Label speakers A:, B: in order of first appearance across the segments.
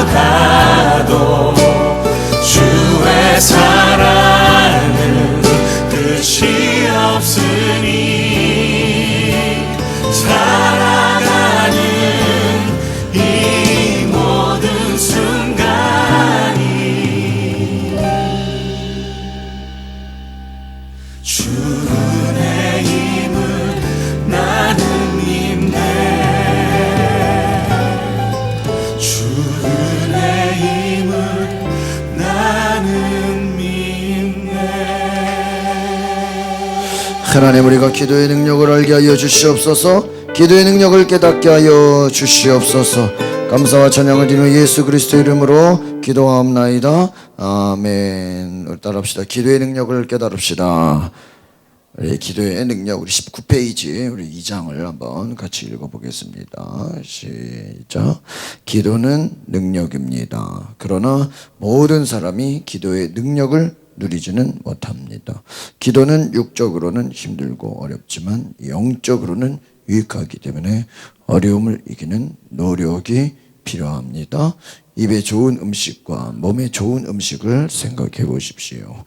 A: 가도 주의 사랑은 끝이 없으니 살아가는 이 모든 순간이 주 은혜 힘을 나는 믿네. 주 은혜 힘을 나는 믿네.
B: 하나님, 우리가 기도의 능력을 알게 하여 주시옵소서. 기도의 능력을 깨닫게 하여 주시옵소서. 감사와 찬양을 드리며 예수 그리스도 이름으로 기도하옵나이다. 아멘. 우리 따라합시다. 기도의 능력을 깨달읍시다. 우리 기도의 능력, 우리 19페이지 우리 2장을 한번 같이 읽어보겠습니다. 시작. 기도는 능력입니다. 그러나 모든 사람이 기도의 능력을 누리지는 못합니다. 기도는 육적으로는 힘들고 어렵지만 영적으로는 유익하기 때문에 어려움을 이기는 노력이 필요합니다. 입에 좋은 음식과 몸에 좋은 음식을 생각해 보십시오.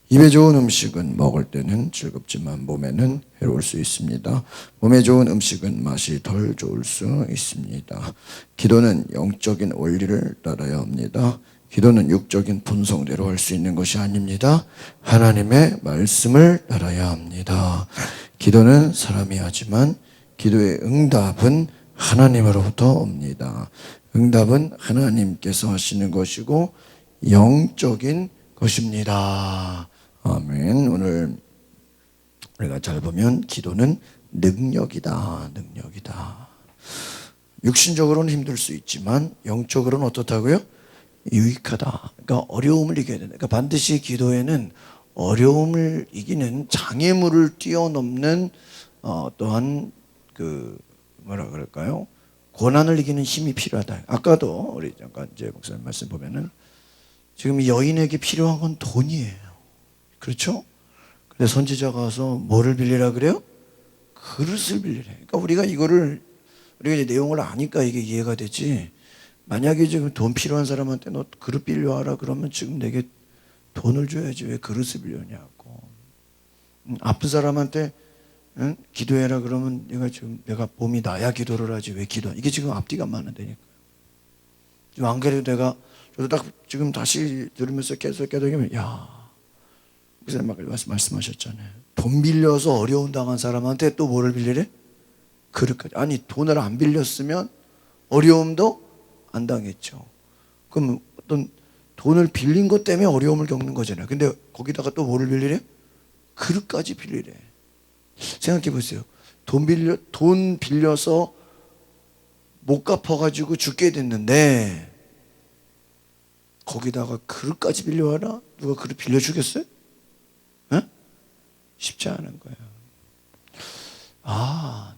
B: 입에 좋은 음식은 먹을 때는 즐겁지만 몸에는 해로울 수 있습니다. 몸에 좋은 음식은 맛이 덜 좋을 수 있습니다. 기도는 영적인 원리를 따라야 합니다. 기도는 육적인 본성대로 할 수 있는 것이 아닙니다. 하나님의 말씀을 따라야 합니다. 기도는 사람이 하지만 기도의 응답은 하나님으로부터 옵니다. 응답은 하나님께서 하시는 것이고 영적인 것입니다. 아멘. 오늘 우리가 잘 보면 기도는 능력이다. 능력이다. 육신적으로는 힘들 수 있지만 영적으로는 어떻다고요? 유익하다. 그러니까 어려움을 이겨야 된다. 그러니까 반드시 기도에는 어려움을 이기는 장애물을 뛰어넘는 또한 그 뭐라 그럴까요? 고난을 이기는 힘이 필요하다. 아까도 우리 잠깐 이제 목사님 말씀 보면은 지금 이 여인에게 필요한 건 돈이에요. 그렇죠? 근데 선지자가 와서 뭐를 빌리라 그래요? 그릇을 빌리래. 그러니까 우리가 이거를 우리가 이제 내용을 아니까 이게 이해가 되지. 만약에 지금 돈 필요한 사람한테 너 그릇 빌려와라 그러면 지금 내게 돈을 줘야지 왜 그릇을 빌려냐고. 아픈 사람한테 응? 기도해라 그러면 내가 몸이 나야 기도를 하지 왜 기도하냐. 이게 지금 앞뒤가 안 맞는다니까요. 지금 안 그래도 내가 저도 딱 지금 다시 들으면서 계속 깨닫으면 야, 목사님 아까 말씀하셨잖아요. 돈 빌려서 어려움 당한 사람한테 또 뭐를 빌리래? 그릇까지. 아니 돈을 안 빌렸으면 어려움도 안 당했죠. 그럼 어떤 돈을 빌린 것 때문에 어려움을 겪는 거잖아요. 근데 거기다가 또 뭐를 빌리래? 그릇까지 빌리래. 생각해 보세요. 돈 빌려서 못 갚아가지고 죽게 됐는데 거기다가 그릇까지 빌려와라? 누가 그릇 빌려주겠어요? 에? 쉽지 않은 거예요. 아,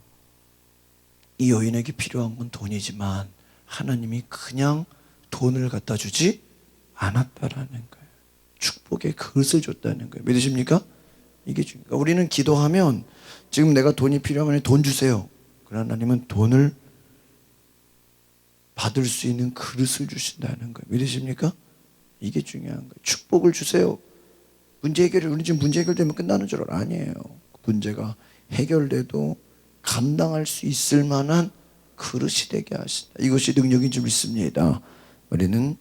B: 이 여인에게 필요한 건 돈이지만 하나님이 그냥 돈을 갖다 주지 않았다라는 거예요. 축복의 그릇을 줬다는 거예요. 믿으십니까? 이게 중요해요. 우리는 기도하면 지금 내가 돈이 필요하면 돈 주세요. 그러나 하나님은 돈을 받을 수 있는 그릇을 주신다는 거예요. 믿으십니까? 이게 중요한 거예요. 축복을 주세요. 문제 해결을 우리 지금 문제 해결되면 끝나는 줄 알아. 아니에요. 문제가 해결돼도 감당할 수 있을 만한 그릇이 되게 하신다. 이것이 능력인 줄 믿습니다. 우리는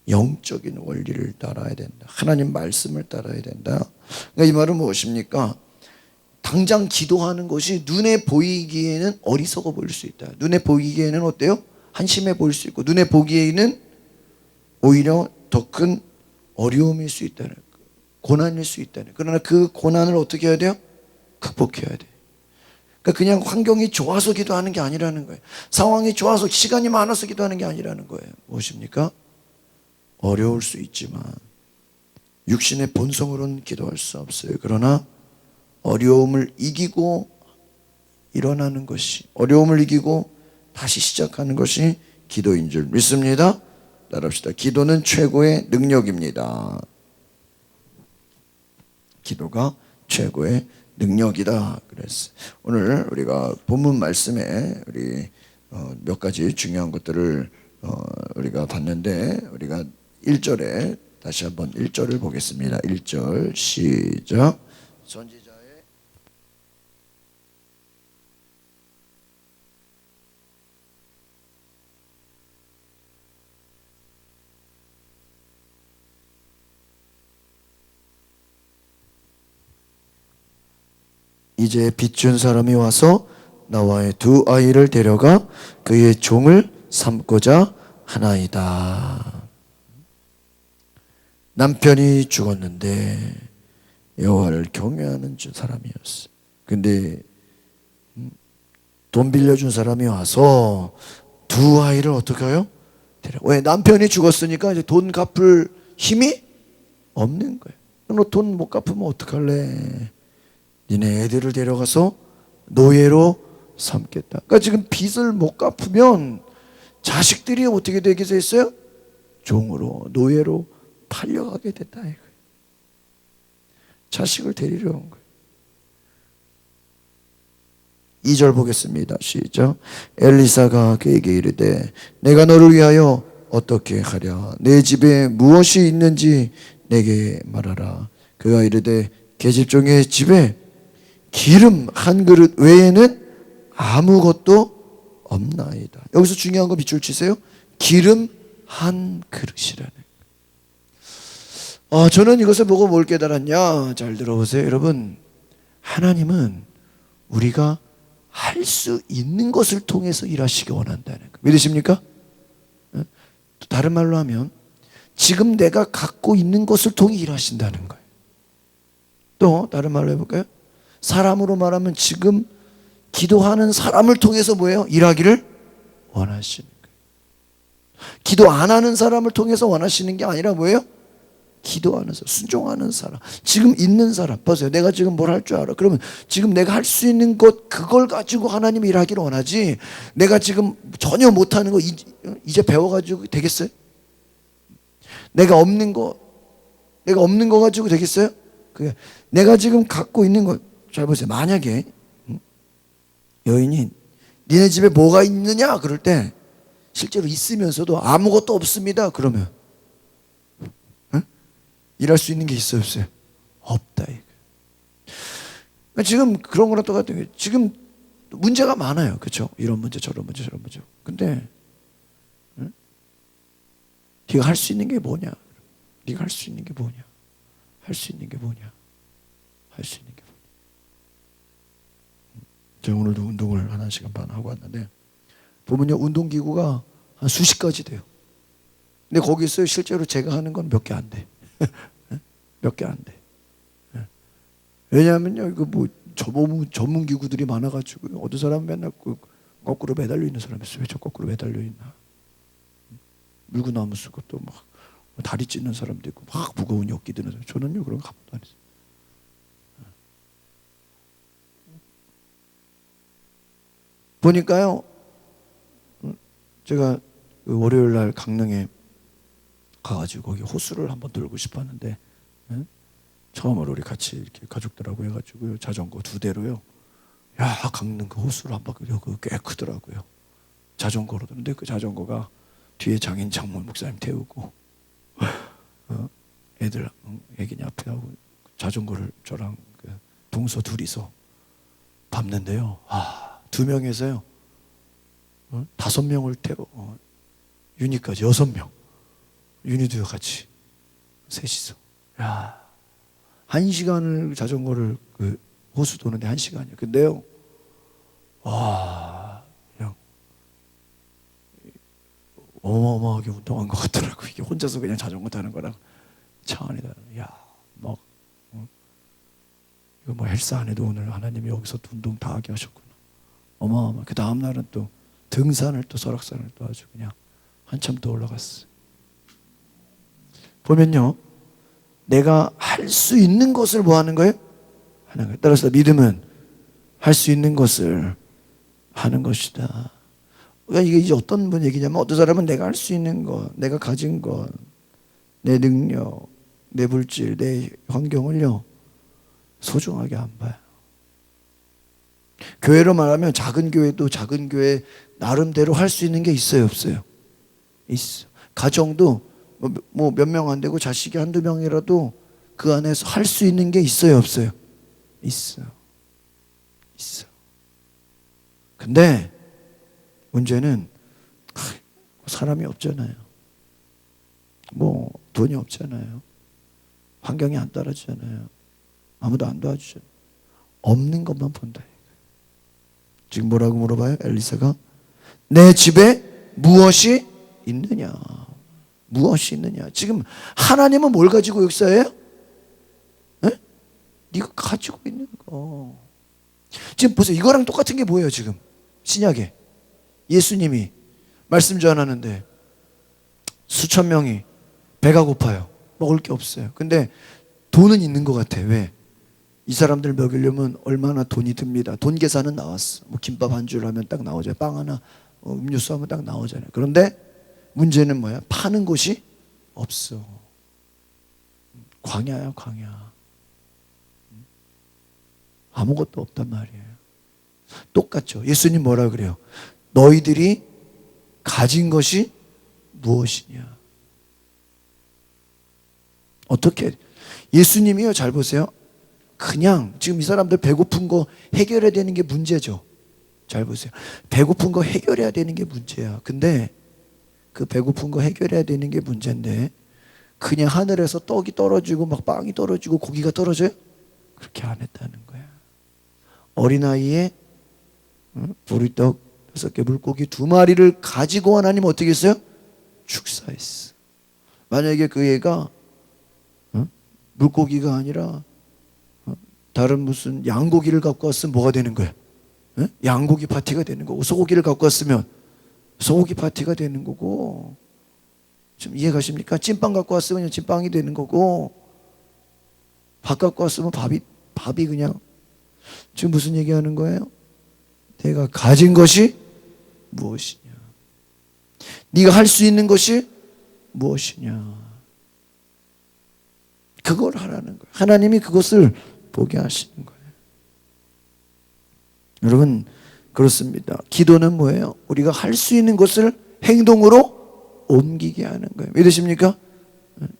B: 영적인 원리를 따라야 된다. 하나님 말씀을 따라야 된다. 그러니까 이 말은 무엇입니까? 당장 기도하는 것이 눈에 보이기에는 어리석어 보일 수 있다. 눈에 보이기에는 어때요? 한심해 보일 수 있고 눈에 보기에는 오히려 더 큰 어려움일 수 있다는 거예요. 고난일 수 있다는 거예요. 그러나 그 고난을 어떻게 해야 돼요? 극복해야 돼요. 그러니까 그냥 환경이 좋아서 기도하는 게 아니라는 거예요. 상황이 좋아서 시간이 많아서 기도하는 게 아니라는 거예요. 무엇입니까? 어려울 수 있지만 육신의 본성으로는 기도할 수 없어요. 그러나 어려움을 이기고 일어나는 것이, 어려움을 이기고 다시 시작하는 것이 기도인 줄 믿습니다. 따라합시다. 기도는 최고의 능력입니다. 기도가 최고의 능력이다 그랬어요. 오늘 우리가 본문 말씀에 우리 몇 가지 중요한 것들을 우리가 봤는데 우리가 1절에 다시 한번 1절을 보겠습니다. 1절 시작. 선지자의 이제 빚준 사람이 와서 나와의 두 아이를 데려가 그의 종을 삼고자 하나이다. 남편이 죽었는데 여호와를 경외하는 사람이었어. 근데 돈 빌려준 사람이 와서 두 아이를 어떻게 해요? 왜? 남편이 죽었으니까 이제 돈 갚을 힘이 없는 거예요. 너 돈 못 갚으면 어떡할래? 니네 애들을 데려가서 노예로 삼겠다. 그러니까 지금 빚을 못 갚으면 자식들이 어떻게 되게 됐어요? 종으로, 노예로 팔려가게 됐다 이거예요. 자식을 데리러 온 거예요. 2절 보겠습니다. 시작. 엘리사가 그에게 이르되 내가 너를 위하여 어떻게 하랴? 내 집에 무엇이 있는지 내게 말하라. 그가 이르되 계집종의 집에 기름 한 그릇 외에는 아무것도 없나이다. 여기서 중요한 거 밑줄 치세요. 기름 한 그릇이라는. 저는 이것을 보고 뭘 깨달았냐? 잘 들어보세요. 여러분, 하나님은 우리가 할 수 있는 것을 통해서 일하시기 원한다는 거 믿으십니까? 다른 말로 하면 지금 내가 갖고 있는 것을 통해 일하신다는 거예요. 또 다른 말로 해볼까요? 사람으로 말하면 지금 기도하는 사람을 통해서 뭐예요? 일하기를 원하시는 거예요. 기도 안 하는 사람을 통해서 원하시는 게 아니라 뭐예요? 기도하는 사람, 순종하는 사람, 지금 있는 사람. 보세요. 내가 지금 뭘 할 줄 알아. 그러면 지금 내가 할 수 있는 것 그걸 가지고 하나님이 일하기를 원하지, 내가 지금 전혀 못하는 거 이제 배워가지고 되겠어요? 내가 없는 거 가지고 되겠어요? 그게 내가 지금 갖고 있는 거. 잘 보세요. 만약에 여인이 니네 집에 뭐가 있느냐 그럴 때 실제로 있으면서도 아무것도 없습니다 그러면 일할 수 있는 게 있어요 없어요? 없다 이거. 지금 그런 거랑 똑같은 게 지금 문제가 많아요. 그렇죠? 이런 문제 저런 문제 저런 문제. 근데 네가 할 수 있는 게 뭐냐? 네가 할 수 있는 게 뭐냐? 할 수 있는 게 뭐냐? 할 수 있는 게 뭐냐? 제가 오늘도 운동을 1시간 반 하고 왔는데 보면요, 운동기구가 한 수십 가지 돼요. 근데 거기서 실제로 제가 하는 건 몇 개 안 돼. 몇 개 안 돼. 왜냐하면요, 이거 뭐 전문 기구들이 많아가지고 어떤 사람은 맨날 거꾸로 매달려 있는 사람이 있어요. 왜 저 거꾸로 매달려 있나? 물구나무 쓰고 또 막 다리 찢는 사람도 있고 막 무거운 역기 드는 사람. 저는요 그런 거 한 번도 안 했어요. 보니까요, 제가 월요일 날 강릉에 가가지고 거기 호수를 한번 돌고 싶었는데 처음으로 우리 같이 이렇게 가족들하고 해가지고요, 자전거 2대로요. 야, 강릉 그 호수를 한번 꽤 크더라고요. 자전거로. 근데 그 자전거가 뒤에 장인 장모 목사님 태우고 애들 애기니 앞에 하고 자전거를 저랑 그 동서 둘이서 밟는데요. 2명에서요 5명을 태워 윤희까지 6명. 윤희도 같이 셋이서. 야, 1시간을 자전거를 그 호수 도는데 1시간이요. 근데요, 와, 그냥 어마어마하게 운동한 것 같더라고. 이게 혼자서 그냥 자전거 타는 거랑 차원이 다르. 야, 막 이거 뭐 헬스 안 해도 오늘 하나님이 여기서 운동 다 하게 하셨구나. 어마어마. 그 다음 날은 또 등산을 또 설악산을 또 아주 그냥 한참 더 올라갔어. 보면요, 내가 할 수 있는 것을 뭐 하는 거예요? 하는 거예요. 따라서 믿음은 할 수 있는 것을 하는 것이다. 그러니까 이게 이제 어떤 분 얘기냐면, 어떤 사람은 내가 할 수 있는 것, 내가 가진 것, 내 능력, 내 물질, 내 환경을요 소중하게 안 봐요. 교회로 말하면 작은 교회도 작은 교회 나름대로 할 수 있는 게 있어요 없어요? 있어. 가정도 뭐 몇 명 안 되고 자식이 한두 명이라도 그 안에서 할 수 있는 게 있어요, 없어요? 있어. 있어. 근데 문제는 사람이 없잖아요. 뭐 돈이 없잖아요. 환경이 안 따라주잖아요. 아무도 안 도와주잖아요. 없는 것만 본다. 지금 뭐라고 물어봐요? 엘리사가 내 집에 무엇이 있느냐? 무엇이 있느냐? 지금 하나님은 뭘 가지고 역사해요? 네? 네가 가지고 있는 거. 지금 보세요. 이거랑 똑같은 게 뭐예요? 지금 신약에 예수님이 말씀 전하는데 수천 명이 배가 고파요. 먹을 게 없어요. 근데 돈은 있는 것 같아. 왜? 이 사람들 먹이려면 얼마나 돈이 듭니다. 돈 계산은 나왔어. 뭐 김밥 한 줄 하면 딱 나오잖아요. 빵 하나, 음료수 하면 딱 나오잖아요. 그런데 문제는 뭐야? 파는 곳이 없어. 광야야, 광야. 아무것도 없단 말이에요. 똑같죠. 예수님 뭐라 그래요? 너희들이 가진 것이 무엇이냐? 어떻게? 예수님이요, 잘 보세요. 그냥 지금 이 사람들 배고픈 거 해결해야 되는 게 문제죠. 잘 보세요. 배고픈 거 해결해야 되는 게 문제야. 근데 그 배고픈 거 해결해야 되는 게 문제인데 그냥 하늘에서 떡이 떨어지고 막 빵이 떨어지고 고기가 떨어져요? 그렇게 안 했다는 거야. 어린아이에 보리떡 6개 물고기 2마리를 가지고 하나님 어떻게 했어요? 축사했어. 만약에 그 애가 물고기가 아니라 다른 무슨 양고기를 갖고 왔으면 뭐가 되는 거야? 양고기 파티가 되는 거고, 소고기를 갖고 왔으면 소고기 파티가 되는 거고, 좀 이해가십니까? 찐빵 갖고 왔으면 찐빵이 되는 거고, 밥 갖고 왔으면 밥이 그냥. 지금 무슨 얘기하는 거예요? 내가 가진 것이 무엇이냐? 네가 할 수 있는 것이 무엇이냐? 그걸 하라는 거예요. 하나님이 그것을 보게 하시는 거예요. 여러분, 그렇습니다. 기도는 뭐예요? 우리가 할 수 있는 것을 행동으로 옮기게 하는 거예요. 믿으십니까?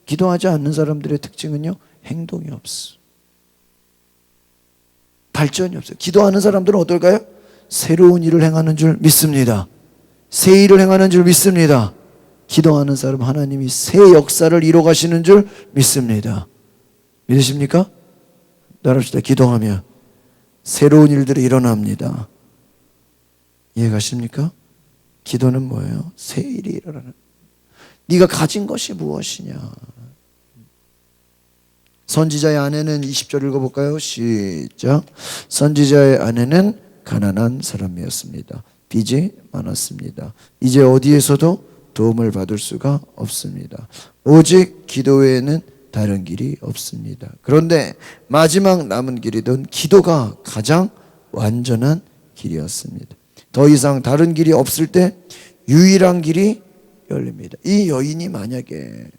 B: 기도하지 않는 사람들의 특징은요, 행동이 없어. 발전이 없어요. 기도하는 사람들은 어떨까요? 새로운 일을 행하는 줄 믿습니다. 새 일을 행하는 줄 믿습니다. 기도하는 사람 하나님이 새 역사를 이뤄 가시는 줄 믿습니다. 믿으십니까? 따라합시다. 기도하면 새로운 일들이 일어납니다. 이해가십니까? 기도는 뭐예요? 새 일이 일어나는. 네가 가진 것이 무엇이냐? 선지자의 아내는 20절 읽어볼까요? 시작. 선지자의 아내는 가난한 사람이었습니다. 빚이 많았습니다. 이제 어디에서도 도움을 받을 수가 없습니다. 오직 기도 외에는 다른 길이 없습니다. 그런데 마지막 남은 길이던 기도가 가장 완전한 길이었습니다. 더 이상 다른 길이 없을 때 유일한 길이 열립니다. 이 여인이 만약에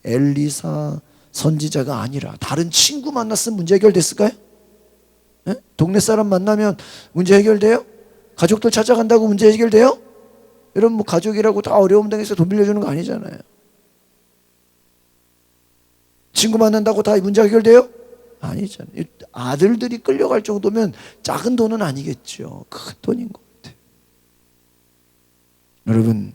B: 엘리사 선지자가 아니라 다른 친구 만났으면 문제 해결됐을까요? 동네 사람 만나면 문제 해결돼요? 가족들 찾아간다고 문제 해결돼요? 여러분, 뭐 가족이라고 다 어려움 당해서 돈 빌려주는 거 아니잖아요. 친구 만난다고 다 문제 해결돼요? 아니잖아요. 아들들이 끌려갈 정도면 작은 돈은 아니겠죠. 큰 돈인 것 같아요. 여러분,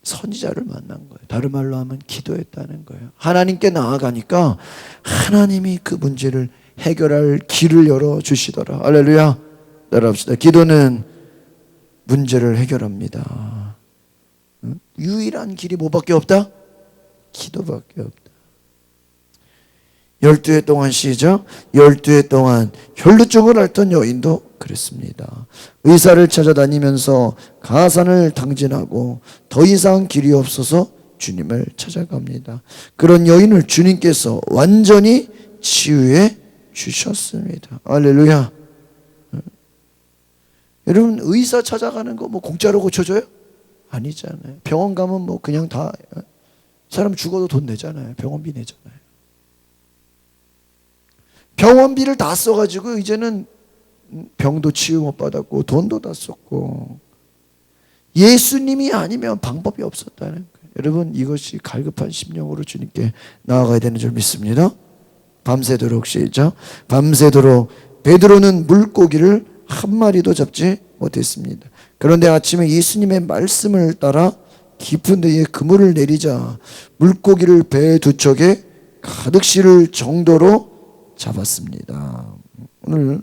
B: 선지자를 만난 거예요. 다른 말로 하면 기도했다는 거예요. 하나님께 나아가니까 하나님이 그 문제를 해결할 길을 열어주시더라. 할렐루야. 따라합시다. 기도는 문제를 해결합니다. 유일한 길이 뭐밖에 없다? 기도밖에 없다. 12해 동안 시작. 12해 동안 혈루증을 앓던 여인도 그랬습니다. 의사를 찾아다니면서 가산을 당진하고 더 이상 길이 없어서 주님을 찾아갑니다. 그런 여인을 주님께서 완전히 치유해 주셨습니다. 할렐루야. 여러분, 의사 찾아가는 거 뭐 공짜로 고쳐줘요? 아니잖아요. 병원 가면 뭐 그냥 다 사람 죽어도 돈 내잖아요. 병원비 내잖아요. 병원비를 다 써가지고 이제는 병도 치유 못 받았고 돈도 다 썼고, 예수님이 아니면 방법이 없었다는 거예요. 여러분, 이것이 갈급한 심령으로 주님께 나아가야 되는 줄 믿습니다. 밤새도록, 시작. 밤새도록 베드로는 물고기를 한 마리도 잡지 못했습니다. 그런데 아침에 예수님의 말씀을 따라 깊은 데에 그물을 내리자 물고기를 배 두 척에 가득 실을 정도로 잡았습니다. 오늘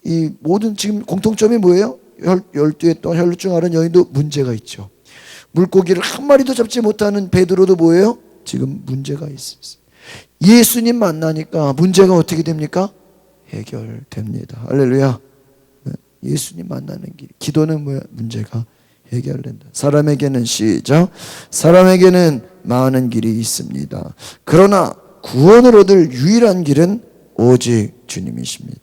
B: 이 모든 지금 공통점이 뭐예요? 12회 동안 혈루증 앓은 여인도 문제가 있죠. 물고기를 한 마리도 잡지 못하는 베드로도 뭐예요? 지금 문제가 있어요. 예수님 만나니까 문제가 어떻게 됩니까? 해결됩니다. 할렐루야. 예수님 만나는 길, 기도는 뭐야? 문제가 해결된다. 사람에게는, 시작, 사람에게는 많은 길이 있습니다. 그러나 구원을 얻을 유일한 길은 오직 주님이십니다.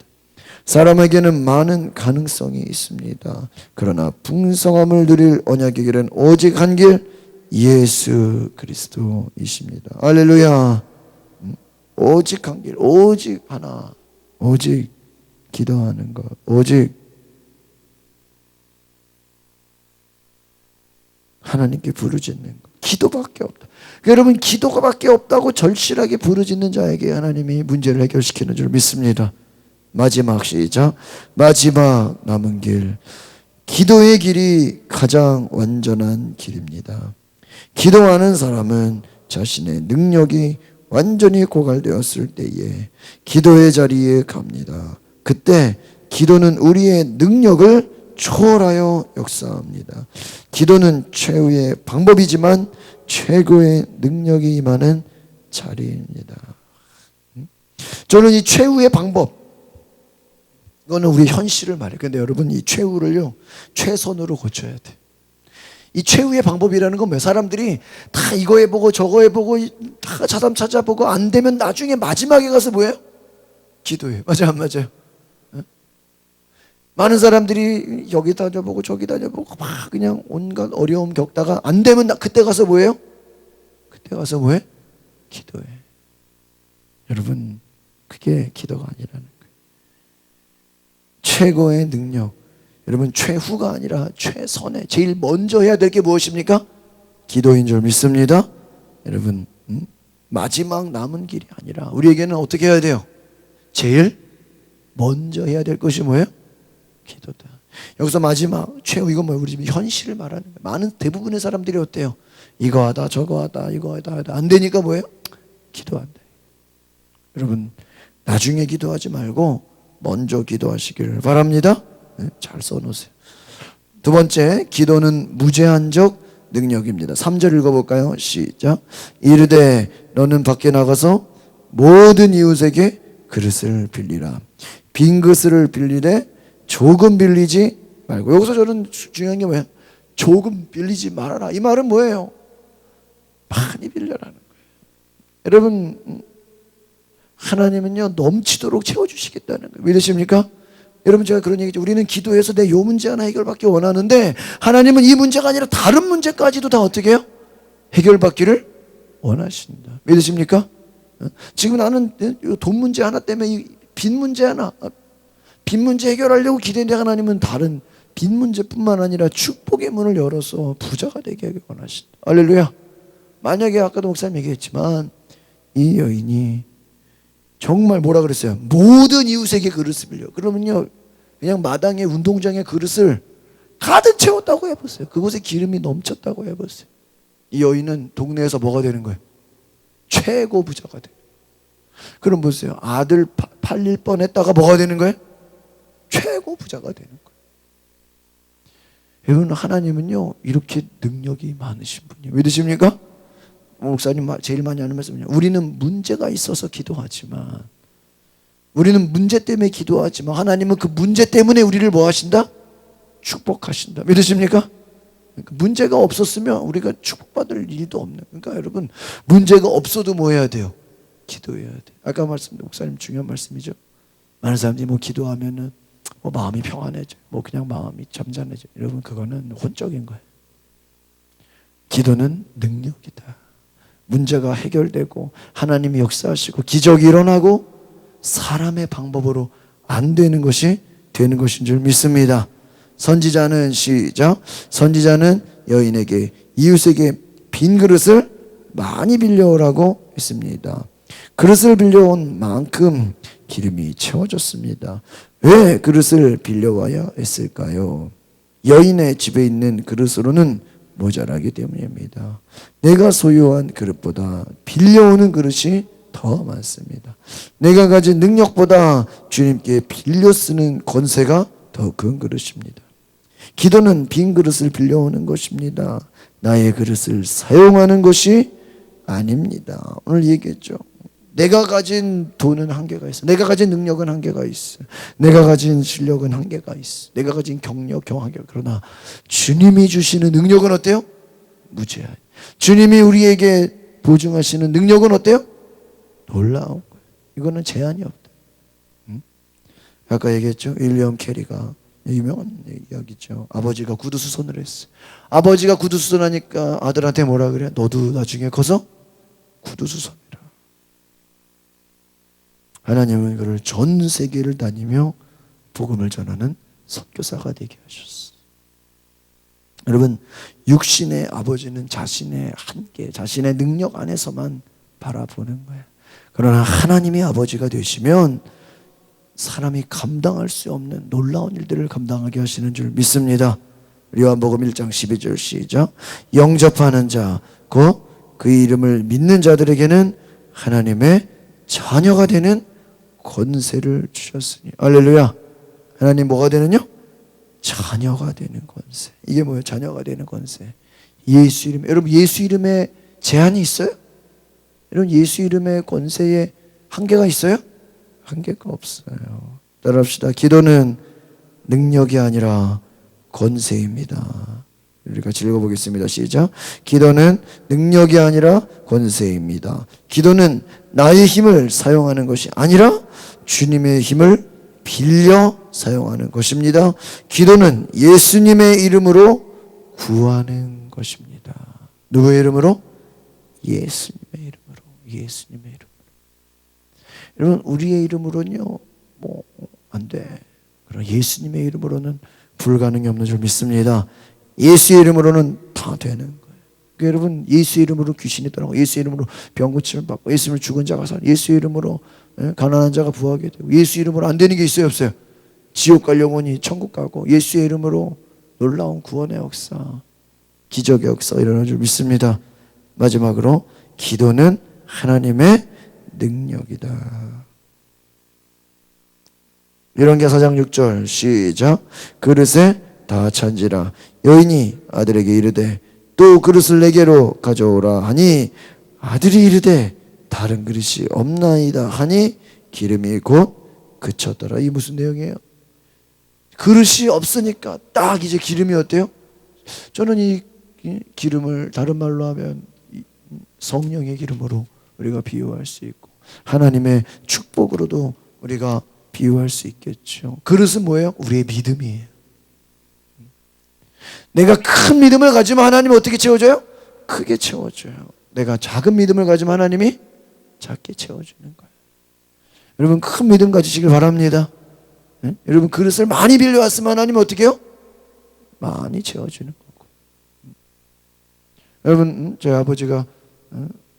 B: 사람에게는 많은 가능성이 있습니다. 그러나 풍성함을 누릴 언약의 길은 오직 한 길, 예수 그리스도이십니다. 할렐루야. 오직 한 길, 오직 하나, 오직 기도하는 것, 오직 하나님께 부르짖는 것, 기도밖에 없다. 여러분, 기도가밖에 없다고 절실하게 부르짖는 자에게 하나님이 문제를 해결시키는 줄 믿습니다. 마지막, 시작, 마지막 남은 길, 기도의 길이 가장 완전한 길입니다. 기도하는 사람은 자신의 능력이 완전히 고갈되었을 때에 기도의 자리에 갑니다. 그때 기도는 우리의 능력을 초월하여 역사합니다. 기도는 최후의 방법이지만 최고의 능력이 임하는 자리입니다. 저는 이 최후의 방법, 이거는 우리 현실을 말해요. 근데 여러분, 이 최후를요, 최선으로 고쳐야 돼. 이 최후의 방법이라는 건 몇 사람들이 다 이거 해보고 저거 해보고 다 자담 찾아보고 안 되면 나중에 마지막에 가서 뭐예요? 기도해요. 맞아요, 안 맞아요? 많은 사람들이 여기 다녀보고 저기 다녀보고 막 그냥 온갖 어려움 겪다가 안 되면 그때 가서 뭐예요? 그때 가서 뭐해? 기도해. 여러분, 그게 기도가 아니라는 거예요. 최고의 능력, 여러분, 최후가 아니라 최선의, 제일 먼저 해야 될 게 무엇입니까? 기도인 줄 믿습니다. 여러분, 마지막 남은 길이 아니라 우리에게는 어떻게 해야 돼요? 제일 먼저 해야 될 것이 뭐예요? 기도다. 여기서 마지막 최후, 이건 뭐예요? 우리 지금 현실을 말하는 거예요. 많은 대부분의 사람들이 어때요? 이거 하다 저거 하다 이거 하다 안 되니까 뭐예요? 기도한다. 여러분, 나중에 기도하지 말고 먼저 기도하시기를 바랍니다. 잘 써놓으세요. 두 번째, 기도는 무제한적 능력입니다. 3절 읽어볼까요? 시작. 이르되 너는 밖에 나가서 모든 이웃에게 그릇을 빌리라. 빈 그릇을 빌리되 조금 빌리지 말고. 여기서 저는 중요한 게 뭐예요? 조금 빌리지 말아라. 이 말은 뭐예요? 많이 빌려라는 거예요. 여러분, 하나님은요, 넘치도록 채워주시겠다는 거예요. 믿으십니까? 여러분, 제가 그런 얘기죠. 우리는 기도해서 내 요 문제 하나 해결받기 원하는데 하나님은 이 문제가 아니라 다른 문제까지도 다 어떻게 해요? 해결받기를 원하신다. 믿으십니까? 지금 나는 돈 문제 하나 때문에 이 빚 문제 하나, 빚 문제 해결하려고 기도했는데 하나님은 다른 빚 문제뿐만 아니라 축복의 문을 열어서 부자가 되게 하길 원하신다. 할렐루야. 만약에 아까도 목사님 얘기했지만 이 여인이 정말 뭐라 그랬어요? 모든 이웃에게 그릇을 빌려. 그러면요, 그냥 마당에 운동장에 그릇을 가득 채웠다고 해보세요. 그곳에 기름이 넘쳤다고 해보세요. 이 여인은 동네에서 뭐가 되는 거예요? 최고 부자가 돼요. 그럼 보세요. 아들 팔릴 뻔했다가 뭐가 되는 거예요? 최고 부자가 되는 거예요. 여러분, 하나님은요, 이렇게 능력이 많으신 분이에요. 믿으십니까? 목사님 제일 많이 하는 말씀은요, 우리는 문제가 있어서 기도하지만, 우리는 문제 때문에 기도하지만 하나님은 그 문제 때문에 우리를 뭐 하신다? 축복하신다. 믿으십니까? 그러니까 문제가 없었으면 우리가 축복받을 일도 없는. 그러니까 여러분, 문제가 없어도 뭐 해야 돼요? 기도해야 돼. 아까 목사님 중요한 말씀이죠. 많은 사람들이 뭐 기도하면은 뭐 마음이 평안해져, 뭐 그냥 마음이 잠잠해져. 여러분, 그거는 혼적인 거예요. 기도는 능력이다. 문제가 해결되고 하나님이 역사하시고 기적이 일어나고 사람의 방법으로 안 되는 것이 되는 것인 줄 믿습니다. 선지자는 시작. 선지자는 여인에게 이웃에게 빈 그릇을 많이 빌려오라고 했습니다. 그릇을 빌려온 만큼 기름이 채워졌습니다. 왜 그릇을 빌려와야 했을까요? 여인의 집에 있는 그릇으로는 모자라기 때문입니다. 내가 소유한 그릇보다 빌려오는 그릇이 더 많습니다. 내가 가진 능력보다 주님께 빌려 쓰는 권세가 더 큰 그릇입니다. 기도는 빈 그릇을 빌려오는 것입니다. 나의 그릇을 사용하는 것이 아닙니다. 오늘 얘기했죠. 내가 가진 돈은 한계가 있어. 내가 가진 능력은 한계가 있어. 내가 가진 실력은 한계가 있어. 내가 가진 경력, 경험이. 그러나 주님이 주시는 능력은 어때요? 무제한. 주님이 우리에게 보증하시는 능력은 어때요? 놀라운 거예요. 이거는 제한이 없다. 아까 얘기했죠. 윌리엄 캐리가 유명한 이야기죠. 아버지가 구두수선을 했어요. 아버지가 구두수선하니까 아들한테 뭐라 그래? 너도 나중에 커서 구두수선해라. 하나님은 그를 전 세계를 다니며 복음을 전하는 선교사가 되게 하셨어요. 여러분, 육신의 아버지는 자신의 한계, 자신의 능력 안에서만 바라보는 거예요. 그러나 하나님의 아버지가 되시면 사람이 감당할 수 없는 놀라운 일들을 감당하게 하시는 줄 믿습니다. 요한복음 1장 12절 시작. 영접하는 자, 곧 그 이름을 믿는 자들에게는 하나님의 자녀가 되는 권세를 주셨으니. 할렐루야. 하나님 뭐가 되는요? 자녀가 되는 권세. 이게 뭐예요? 자녀가 되는 권세. 예수 이름. 여러분, 예수 이름에 제한이 있어요? 여러분, 예수 이름의 권세에 한계가 있어요? 한계가 없어요. 따라합시다. 기도는 능력이 아니라 권세입니다. 우리 같이 읽어보겠습니다. 시작. 기도는 능력이 아니라 권세입니다. 기도는 나의 힘을 사용하는 것이 아니라 주님의 힘을 빌려 사용하는 것입니다. 기도는 예수님의 이름으로 구하는 것입니다. 누구의 이름으로? 예수님의 이름으로. 예수님의 이름으로. 여러분, 우리의 이름으로는요, 안 돼. 그러나 예수님의 이름으로는 불가능이 없는 줄 믿습니다. 예수의 이름으로는 다 되는 거예요. 그러니까 여러분, 예수의 이름으로 귀신이 떠나고, 예수의 이름으로 병 고침을 받고, 예수의 이름으로 죽은 자가 살고, 예수의 이름으로 가난한 자가 부하게 되고, 예수의 이름으로 안 되는 게 있어요, 없어요? 지옥 갈 영혼이 천국 가고, 예수의 이름으로 놀라운 구원의 역사, 기적의 역사 일어나는 줄 믿습니다. 마지막으로 기도는 하나님의 능력이다. 열왕기하 4장 6절 시작. 그릇에 다 찬지라. 여인이 아들에게 이르되 또 그릇을 내게로 가져오라 하니 아들이 이르되 다른 그릇이 없나이다 하니 기름이 곧 그쳤더라. 이 무슨 내용이에요? 그릇이 없으니까 딱 이제 기름이 어때요? 저는 이 기름을 다른 말로 하면 성령의 기름으로 우리가 비유할 수 있고 하나님의 축복으로도 우리가 비유할 수 있겠죠. 그릇은 뭐예요? 우리의 믿음이에요. 내가 큰 믿음을 가지면 하나님이 어떻게 채워줘요? 크게 채워줘요. 내가 작은 믿음을 가지면 하나님이 작게 채워주는 거예요. 여러분, 큰 믿음 가지시길 바랍니다. 네? 여러분, 그릇을 많이 빌려왔으면 하나님은 어떻게 해요? 많이 채워주는 거고. 여러분, 저희 아버지가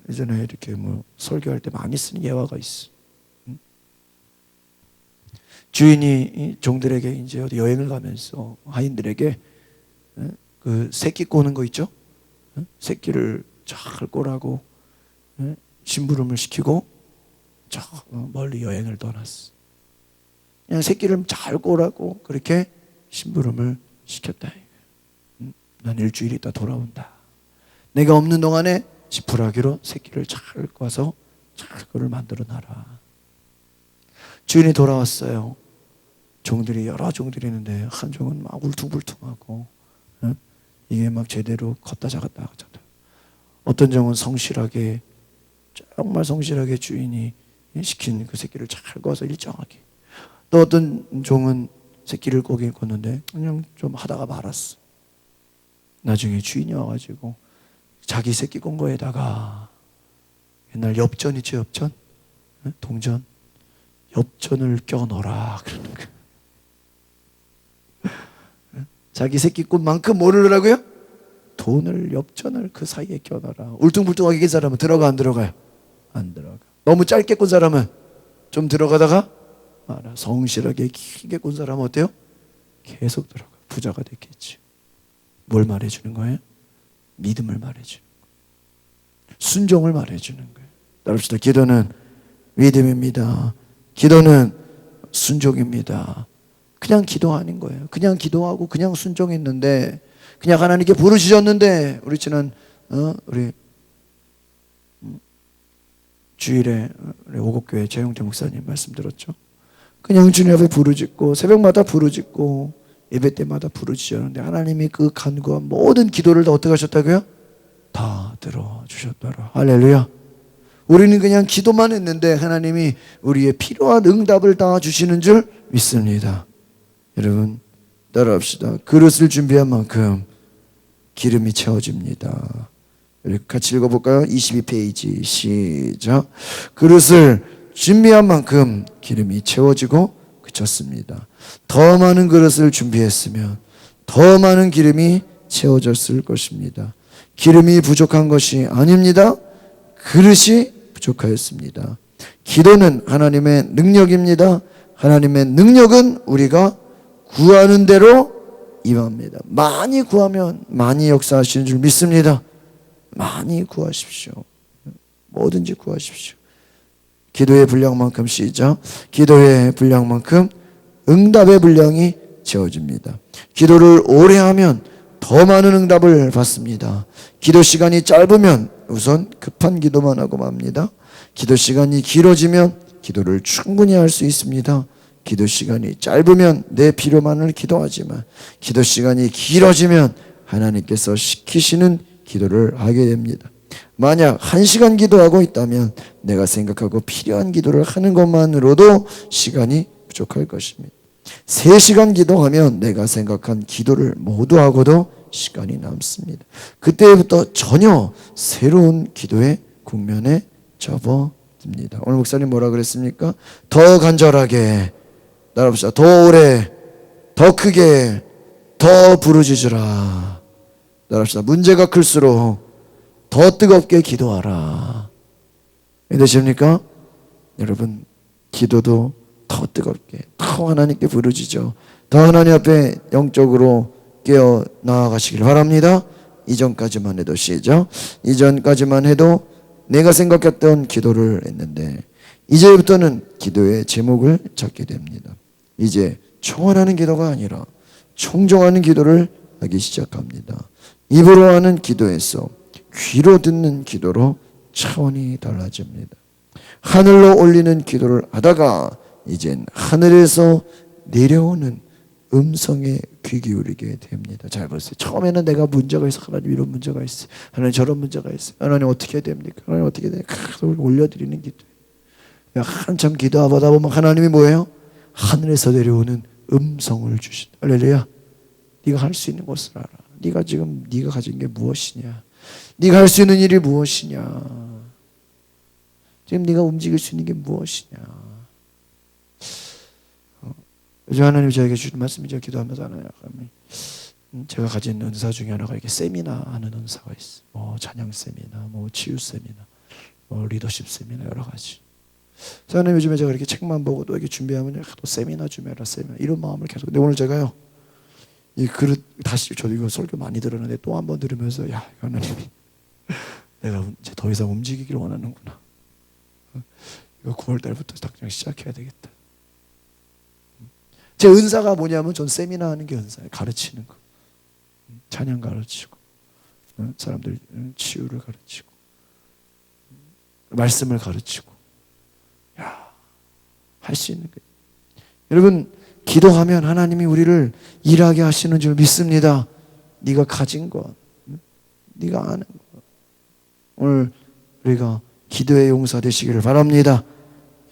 B: 예전에 이렇게 설교할 때 많이 쓰는 예화가 있어. 주인이 종들에게 이제 어디 여행을 가면서 하인들에게 그 새끼 꼬는 거 있죠? 새끼를 잘 꼬라고 심부름을 시키고 저 멀리 여행을 떠났어. 그냥 새끼를 잘 꼬라고 그렇게 심부름을 시켰다. 난 일주일 있다 돌아온다. 내가 없는 동안에 지푸라기로 새끼를 잘 꽈서 잘 그걸 만들어 놔라. 주인이 돌아왔어요. 종들이 여러 종들이 있는데 한 종은 막 울퉁불퉁하고 이게 막 제대로 컸다 작았다 하잖아요. 어떤 종은 성실하게 정말 성실하게 주인이 시킨 그 새끼를 잘 꽈서 일정하게. 또 어떤 종은 새끼를 꼬긴 꿨는데 그냥 좀 하다가 말았어. 나중에 주인이 와가지고 자기 새끼 꼰 거에다가 옛날 엽전 있죠, 엽전? 동전? 엽전을 껴 넣어라 그러는 거야. 자기 새끼꾼만큼 모르더라고요. 돈을 엽전을 그 사이에 껴놔라. 울퉁불퉁하게 낀 사람은 들어가 안 들어가요? 안 들어가. 너무 짧게 꾼 사람은 좀 들어가다가 말아. 성실하게 길게 꾼 사람은 어때요? 계속 들어가. 부자가 됐겠지. 뭘 말해주는 거예요? 믿음을 말해주는 거예요. 순종을 말해주는 거예요. 따릅시다. 기도는 믿음입니다. 기도는 순종입니다. 그냥 기도 아닌 거예요. 그냥 기도하고 그냥 순종했는데, 그냥 하나님께 부르짖었는데, 우리 지난 우리 주일에 우리 오곡교회 재용태 목사님 말씀 들었죠. 그냥 주님 앞에 부르짖고 새벽마다 부르짖고 예배 때마다 부르짖었는데 하나님이 그 간구한 모든 기도를 다 어떻게 하셨다고요? 다 들어주셨더라. 할렐루야. 우리는 그냥 기도만 했는데 하나님이 우리의 필요한 응답을 다 주시는 줄 믿습니다. 여러분 따라합시다. 그릇을 준비한 만큼 기름이 채워집니다. 같이 읽어볼까요? 22페이지 시작. 그릇을 준비한 만큼 기름이 채워지고 그쳤습니다. 더 많은 그릇을 준비했으면 더 많은 기름이 채워졌을 것입니다. 기름이 부족한 것이 아닙니다. 그릇이 부족하였습니다. 기도는 하나님의 능력입니다. 하나님의 능력은 우리가 구하는 대로 임합니다. 많이 구하면 많이 역사하시는 줄 믿습니다. 많이 구하십시오. 뭐든지 구하십시오. 기도의 분량만큼 시작. 기도의 분량만큼 응답의 분량이 채워집니다. 기도를 오래 하면 더 많은 응답을 받습니다. 기도 시간이 짧으면 우선 급한 기도만 하고 맙니다. 기도 시간이 길어지면 기도를 충분히 할 수 있습니다. 기도 시간이 짧으면 내 필요만을 기도하지만 기도 시간이 길어지면 하나님께서 시키시는 기도를 하게 됩니다. 만약 1시간 기도하고 있다면 내가 생각하고 필요한 기도를 하는 것만으로도 시간이 부족할 것입니다. 3시간 기도하면 내가 생각한 기도를 모두 하고도 시간이 남습니다. 그때부터 전혀 새로운 기도의 국면에 접어듭니다. 오늘 목사님 뭐라 그랬습니까? 더 간절하게, 따라합시다. 더 오래, 더 크게, 더 부르짖으라. 따라합시다. 문제가 클수록 더 뜨겁게 기도하라. 되십니까? 여러분 기도도 더 뜨겁게, 더 하나님께 부르짖어, 더 하나님 앞에 영적으로 깨어 나아가시길 바랍니다. 이전까지만 해도 시작. 이전까지만 해도 내가 생각했던 기도를 했는데 이제부터는 기도의 제목을 찾게 됩니다. 이제 총원하는 기도가 아니라 청종하는 기도를 하기 시작합니다. 입으로 하는 기도에서 귀로 듣는 기도로 차원이 달라집니다. 하늘로 올리는 기도를 하다가 이젠 하늘에서 내려오는 음성에 귀 기울이게 됩니다. 잘 보세요. 처음에는 내가 문제가 있어. 하나님 이런 문제가 있어. 하나님 저런 문제가 있어. 하나님 어떻게 해야 됩니까? 하나님 어떻게 해야 됩니까? 올려드리는 기도. 한참 기도하다 보면 하나님이 뭐예요? 하늘에서 내려오는 음성을 주신다. 할렐루야. 네가 할 수 있는 것을 알아. 네가 지금 네가 가진 게 무엇이냐? 네가 할 수 있는 일이 무엇이냐? 지금 네가 움직일 수 있는 게 무엇이냐? 요즘 하나님이 저에게 주신 말씀이 제가 기도하면서 하나님, 제가 가진 은사 중에 하나가 이렇게 세미나 하는 은사가 있어. 뭐 찬양 세미나, 뭐 치유 세미나, 뭐 리더십 세미나 여러 가지. 그래서 하나님 요즘에 제가 이렇게 책만 보고 또 이렇게 준비하면 또 세미나 준비해라 세미나 이런 마음을 계속. 근데 오늘 제가요 이 그릇 다시 저도 이거 설교 많이 들었는데 또 한 번 들으면서 야 하나님이 내가 이제 더 이상 움직이기를 원하는구나. 이거 9월 달부터 당장 시작해야 되겠다. 제 은사가 뭐냐면 전 세미나 하는 게 은사예요. 가르치는 거. 찬양 가르치고 사람들 치유를 가르치고 말씀을 가르치고 할 수 있는 거예요. 여러분 기도하면 하나님이 우리를 일하게 하시는 줄 믿습니다. 네가 가진 것, 네가 아는 것. 오늘 우리가 기도의 용사 되시기를 바랍니다.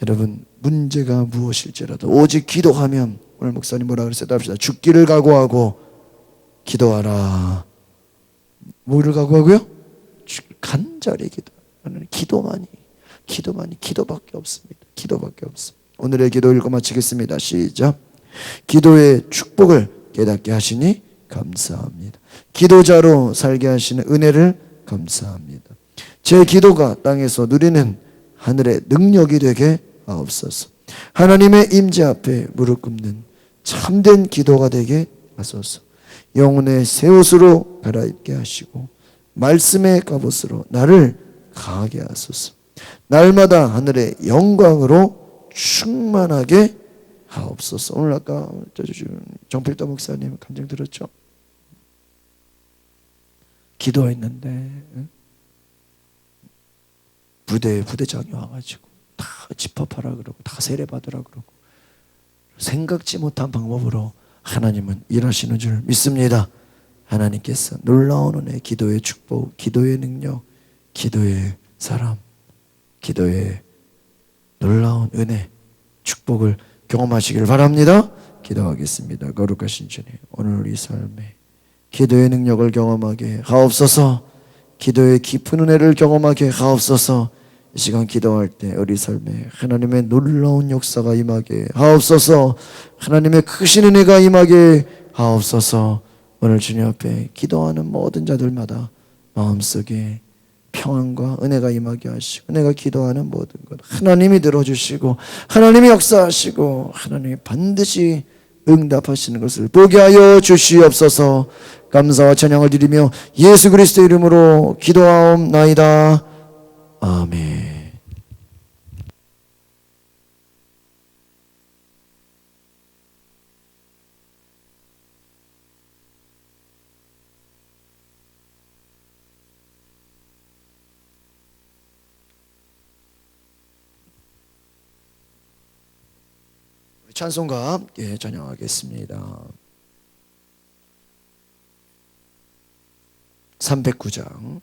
B: 여러분 문제가 무엇일지라도 오직 기도하면, 오늘 목사님 뭐라 그랬어요? 합시다. 죽기를 각오하고 기도하라. 뭐를 각오하고요? 간절히 기도하는 기도밖에 없습니다. 기도밖에 없습니다. 오늘의 기도 읽고 마치겠습니다. 시작. 기도의 축복을 깨닫게 하시니 감사합니다. 기도자로 살게 하시는 은혜를 감사합니다. 제 기도가 땅에서 누리는 하늘의 능력이 되게 하옵소서. 하나님의 임재 앞에 무릎 꿇는 참된 기도가 되게 하소서. 영혼의 새 옷으로 갈아입게 하시고 말씀의 갑옷으로 나를 강하게 하소서. 날마다 하늘의 영광으로 충만하게 하옵소서. 오늘 아까 정필도 목사님 감정 들었죠? 기도했는데 부대장이 와가지고 다 집합하라 그러고 다 세례받으라 그러고 생각지 못한 방법으로 하나님은 일하시는 줄 믿습니다. 하나님께서 놀라운 은혜, 기도의 축복, 기도의 능력, 기도의 사람, 기도의 놀라운 은혜, 축복을 경험하시길 바랍니다. 기도하겠습니다. 거룩하신 주님, 오늘 우리 삶에 기도의 능력을 경험하게 하옵소서. 기도의 깊은 은혜를 경험하게 하옵소서. 이 시간 기도할 때 우리 삶에 하나님의 놀라운 역사가 임하게 하옵소서. 하나님의 크신 은혜가 임하게 하옵소서. 오늘 주님 앞에 기도하는 모든 자들마다 마음속에 평안과 은혜가 임하게 하시고, 은혜가 기도하는 모든 것 하나님이 들어주시고 하나님이 역사하시고 하나님이 반드시 응답하시는 것을 보게 하여 주시옵소서. 감사와 찬양을 드리며 예수 그리스도 이름으로 기도하옵나이다. 아멘. 찬송가 함께 찬양하겠습니다. 309장